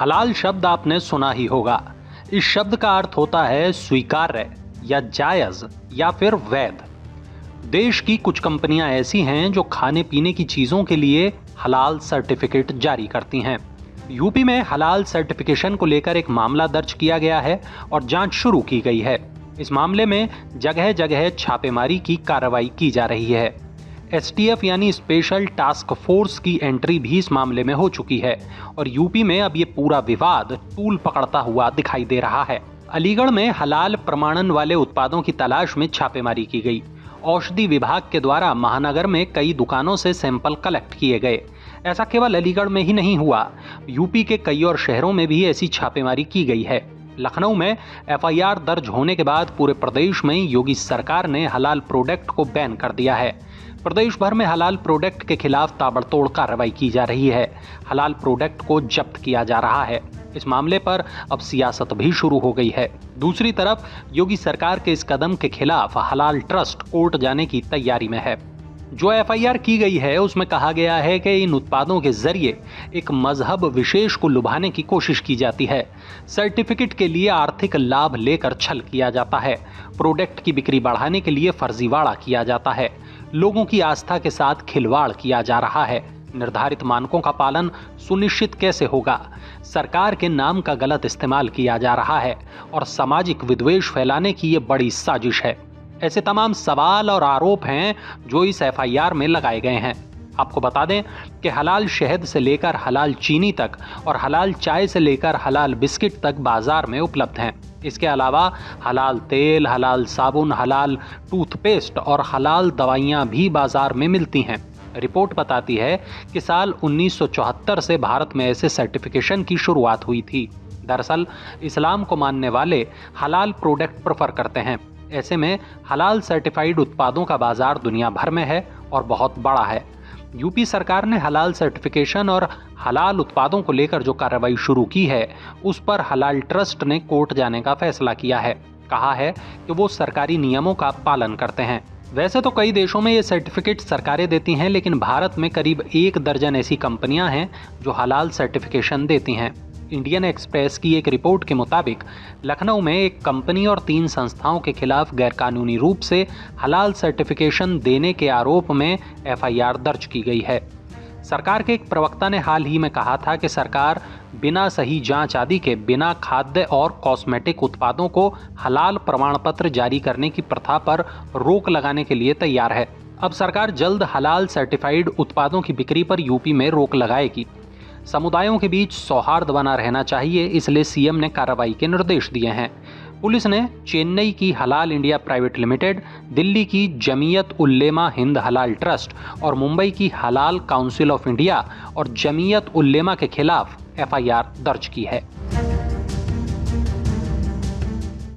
हलाल शब्द आपने सुना ही होगा। इस शब्द का अर्थ होता है स्वीकार्य या जायज या फिर वैध। देश की कुछ कंपनियां ऐसी हैं जो खाने पीने की चीजों के लिए हलाल सर्टिफिकेट जारी करती हैं। यूपी में हलाल सर्टिफिकेशन को लेकर एक मामला दर्ज किया गया है और जांच शुरू की गई है। इस मामले में जगह जगह छापेमारी की कार्रवाई की जा रही है। एसटीएफ यानी स्पेशल टास्क फोर्स की एंट्री भी इस मामले में हो चुकी है और यूपी में अब ये पूरा विवाद तूल पकड़ता हुआ दिखाई दे रहा है। अलीगढ़ में हलाल प्रमाणन वाले उत्पादों की तलाश में छापेमारी की गई। औषधि विभाग के द्वारा महानगर में कई दुकानों से सैंपल कलेक्ट किए गए। ऐसा केवल अलीगढ़ में ही नहीं हुआ, यूपी के कई और शहरों में भी ऐसी छापेमारी की गई है। लखनऊ में एफआईआर दर्ज होने के बाद पूरे प्रदेश में योगी सरकार ने हलाल प्रोडक्ट को बैन कर दिया है। प्रदेश भर में हलाल प्रोडक्ट के खिलाफ ताबड़तोड़ कार्रवाई की जा रही है। हलाल प्रोडक्ट को जब्त किया जा रहा है। इस मामले पर अब सियासत भी शुरू हो गई है। दूसरी तरफ योगी सरकार के इस कदम के खिलाफ हलाल ट्रस्ट कोर्ट जाने की तैयारी में है। जो एफआईआर की गई है उसमें कहा गया है कि इन उत्पादों के जरिए एक मजहब विशेष को लुभाने की कोशिश की जाती है। सर्टिफिकेट के लिए आर्थिक लाभ लेकर छल किया जाता है। प्रोडक्ट की बिक्री बढ़ाने के लिए फर्जीवाड़ा किया जाता है। लोगों की आस्था के साथ खिलवाड़ किया जा रहा है। निर्धारित मानकों का पालन सुनिश्चित कैसे होगा? सरकार के नाम का गलत इस्तेमाल किया जा रहा है और सामाजिक विद्वेष फैलाने की ये बड़ी साजिश है। ऐसे तमाम सवाल और आरोप हैं जो इस एफआईआर में लगाए गए हैं। आपको बता दें कि हलाल शहद से लेकर हलाल चीनी तक और हलाल चाय से लेकर हलाल बिस्किट तक बाजार में उपलब्ध हैं। इसके अलावा हलाल तेल, हलाल साबुन, हलाल टूथपेस्ट और हलाल दवाइयाँ भी बाजार में मिलती हैं। रिपोर्ट बताती है कि साल 1974 से भारत में ऐसे सर्टिफिकेशन की शुरुआत हुई थी। दरअसल इस्लाम को मानने वाले हलाल प्रोडक्ट प्रेफर करते हैं। ऐसे में हलाल सर्टिफाइड उत्पादों का बाजार दुनिया भर में है और बहुत बड़ा है। यूपी सरकार ने हलाल सर्टिफिकेशन और हलाल उत्पादों को लेकर जो कार्रवाई शुरू की है उस पर हलाल ट्रस्ट ने कोर्ट जाने का फैसला किया है। कहा है कि वो सरकारी नियमों का पालन करते हैं। वैसे तो कई देशों में ये सर्टिफिकेट सरकारें देती हैं, लेकिन भारत में करीब 1 दर्जन ऐसी कंपनियां हैं जो हलाल सर्टिफिकेशन देती हैं। इंडियन एक्सप्रेस की एक रिपोर्ट के मुताबिक लखनऊ में एक कंपनी और 3 संस्थाओं के खिलाफ गैरकानूनी रूप से हलाल सर्टिफिकेशन देने के आरोप में एफआईआर दर्ज की गई है। सरकार के एक प्रवक्ता ने हाल ही में कहा था कि सरकार बिना सही जांच आदि के बिना खाद्य और कॉस्मेटिक उत्पादों को हलाल प्रमाण पत्र जारी करने की प्रथा पर रोक लगाने के लिए तैयार है। अब सरकार जल्द हलाल सर्टिफाइड उत्पादों की बिक्री पर यूपी में रोक लगाएगी। समुदायों के बीच सौहार्द बना रहना चाहिए, इसलिए सीएम ने कार्रवाई के निर्देश दिए हैं। पुलिस ने चेन्नई की हलाल इंडिया प्राइवेट लिमिटेड, दिल्ली की जमीयत उल्लेमा हिंद हलाल ट्रस्ट और मुंबई की हलाल काउंसिल ऑफ इंडिया और जमीयत उल्लेमा के खिलाफ एफआईआर दर्ज की है।